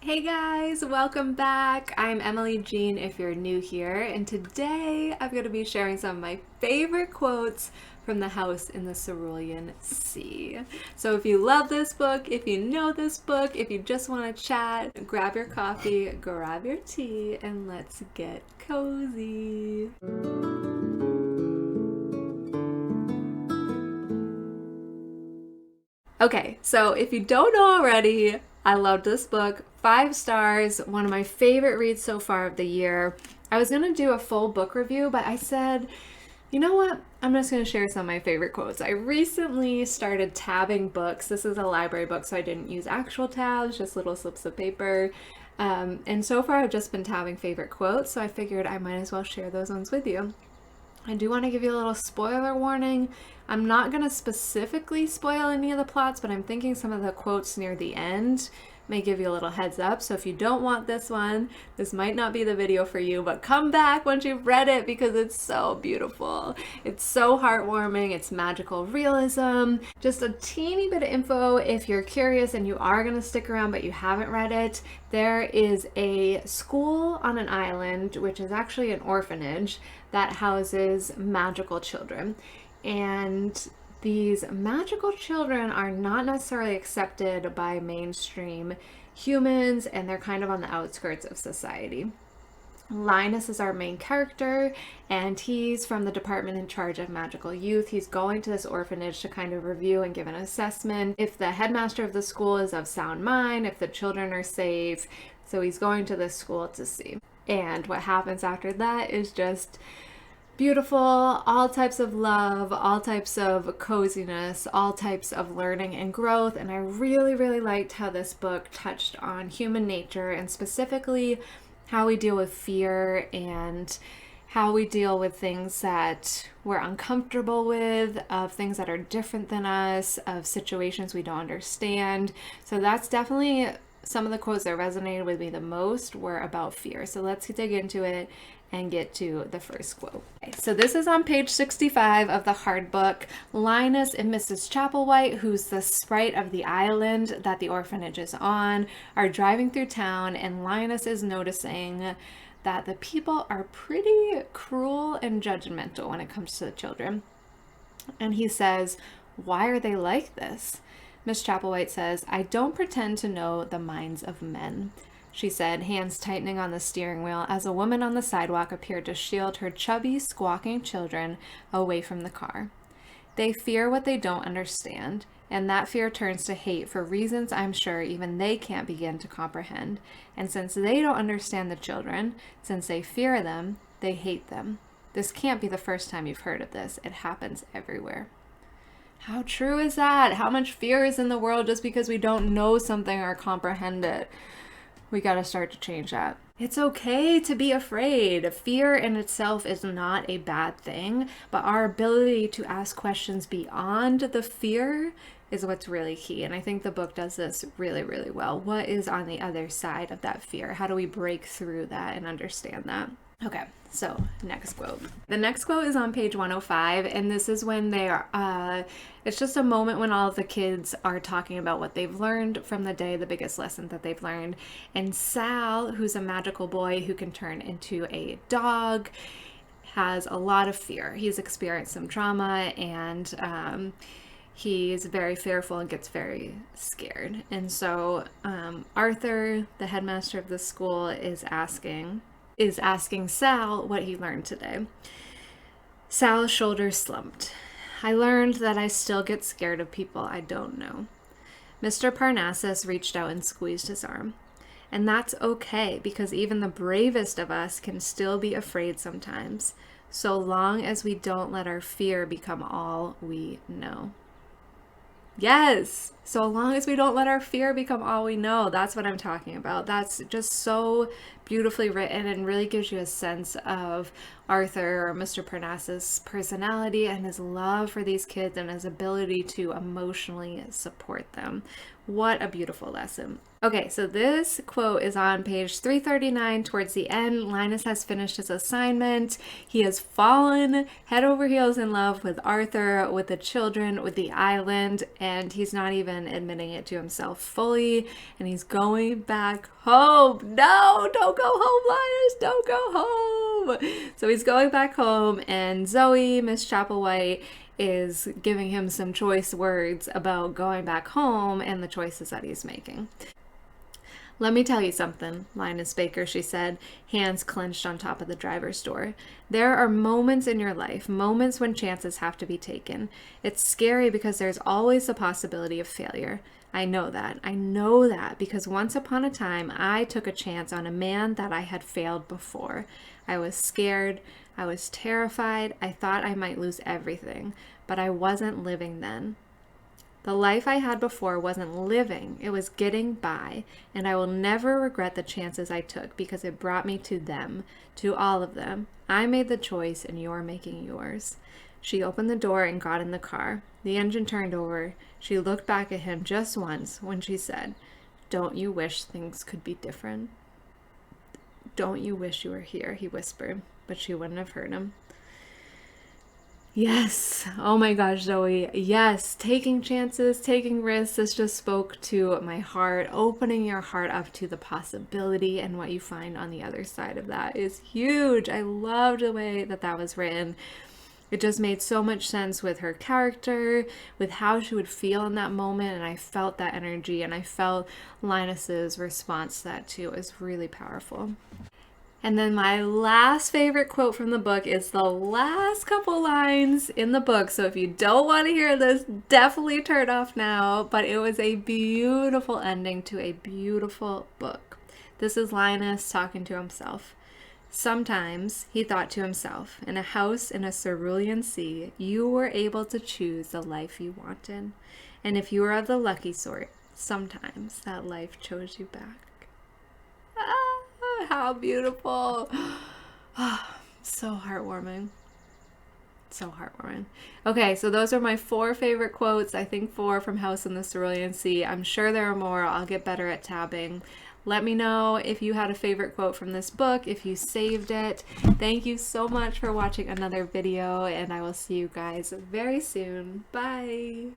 Hey guys, welcome back. I'm Emily Jean if you're new here, and today I'm going to be sharing some of my favorite quotes from the house in the Cerulean Sea. So if you love this book, if you know this book, if you just want to chat, grab your coffee, grab your tea, and let's get cozy. Okay, so if you don't know already, I loved this book. 5 stars, one of my favorite reads so far of the year. I was gonna do a full book review, but I said, you know what? I'm just gonna share some of my favorite quotes. I recently started tabbing books. This is a library book, so I didn't use actual tabs, just little slips of paper. And so far, I've just been tabbing favorite quotes, so I figured I might as well share those ones with you. I do want to give you a little spoiler warning. I'm not going to specifically spoil any of the plots, but I'm thinking some of the quotes near the end may give you a little heads up. So if you don't want this one, this might not be the video for you, but come back once you've read it because it's so beautiful. It's so heartwarming. It's magical realism. Just a teeny bit of info if you're curious and you are going to stick around but you haven't read it. There is a school on an island, which is actually an orphanage, that houses magical children. And these magical children are not necessarily accepted by mainstream humans, and they're kind of on the outskirts of society. Linus is our main character, and he's from the department in charge of magical youth. He's going to this orphanage to kind of review and give an assessment if the headmaster of the school is of sound mind, if the children are safe. So he's going to this school to see. And what happens after that is just beautiful, all types of love, all types of coziness, all types of learning and growth. And I really, really liked how this book touched on human nature and specifically how we deal with fear and how we deal with things that we're uncomfortable with, of things that are different than us, of situations we don't understand. So that's definitely some of the quotes that resonated with me the most were about fear. So let's dig into it and get to the first quote. Okay, so this is on page 65 of the hard book. Linus and Mrs. Chapplewhite, who's the sprite of the island that the orphanage is on, are driving through town, and Linus is noticing that the people are pretty cruel and judgmental when it comes to the children. And he says, "Why are they like this?" Miss Chapplewhite says, "I don't pretend to know the minds of men," she said, hands tightening on the steering wheel as a woman on the sidewalk appeared to shield her chubby, squawking children away from the car. "They fear what they don't understand, and that fear turns to hate for reasons I'm sure even they can't begin to comprehend. And since they don't understand the children, since they fear them, they hate them. This can't be the first time you've heard of this. It happens everywhere." How true is that? How much fear is in the world just because we don't know something or comprehend it? We got to start to change that. It's okay to be afraid. Fear in itself is not a bad thing, but our ability to ask questions beyond the fear is what's really key. And I think the book does this really, really well. What is on the other side of that fear? How do we break through that and understand that? Okay, so next quote. The next quote is on page 105, and this is when they are, it's just a moment when all of the kids are talking about what they've learned from the day, the biggest lesson that they've learned. And Sal, who's a magical boy who can turn into a dog, has a lot of fear. He's experienced some trauma, and he's very fearful and gets very scared. And so Arthur, the headmaster of the school, is asking Sal what he learned today. Sal's shoulders slumped. "I learned that I still get scared of people I don't know." Mr. Parnassus reached out and squeezed his arm. "And that's okay, because even the bravest of us can still be afraid sometimes, so long as we don't let our fear become all we know." Yes, so long as we don't let our fear become all we know. That's what I'm talking about. That's just so beautifully written and really gives you a sense of Arthur, or Mr. Parnassus' personality and his love for these kids and his ability to emotionally support them, What a beautiful lesson. Okay, so this quote is on page 339 towards the end. Linus has finished his assignment. He has fallen head over heels in love with Arthur, with the children, with the island, and he's not even admitting it to himself fully. And he's going back home. No, don't go home, Linus, don't go home. So he's going back home, and Zoe, Miss Chapelwhite, is giving him some choice words about going back home and the choices that he's making. Let me tell you something, Linus Baker, she said, hands clenched on top of the driver's door. There are moments in your life, moments when chances have to be taken. It's scary because there's always the possibility of failure. I know that because once upon a time, I took a chance on a man that I had failed before. I was scared. I was terrified. I thought I might lose everything, but I wasn't living then. The life I had before wasn't living, it was getting by, and I will never regret the chances I took because it brought me to them, to all of them. I made the choice and you're making yours. She opened the door and got in the car. The engine turned over. She looked back at him just once when she said, "Don't you wish things could be different?" "Don't you wish you were here?" he whispered, but she wouldn't have heard him. Yes. Oh my gosh, Zoe. Yes. Taking chances, taking risks. This just spoke to my heart. Opening your heart up to the possibility and what you find on the other side of that is huge. I loved the way that that was written. It just made so much sense with her character, with how she would feel in that moment. And I felt that energy, and I felt Linus's response to that too. It was really powerful. And then my last favorite quote from the book is the last couple lines in the book. So if you don't want to hear this, definitely turn off now. But it was a beautiful ending to a beautiful book. This is Linus talking to himself. Sometimes, he thought to himself, in a house in a cerulean sea, you were able to choose the life you wanted. And if you were of the lucky sort, sometimes that life chose you back. How beautiful. So heartwarming. So heartwarming. Okay, so those are my 4 favorite quotes. I think 4 from House in the Cerulean Sea. I'm sure there are more. I'll get better at tabbing. Let me know if you had a favorite quote from this book, if you saved it. Thank you so much for watching another video, and I will see you guys very soon. Bye.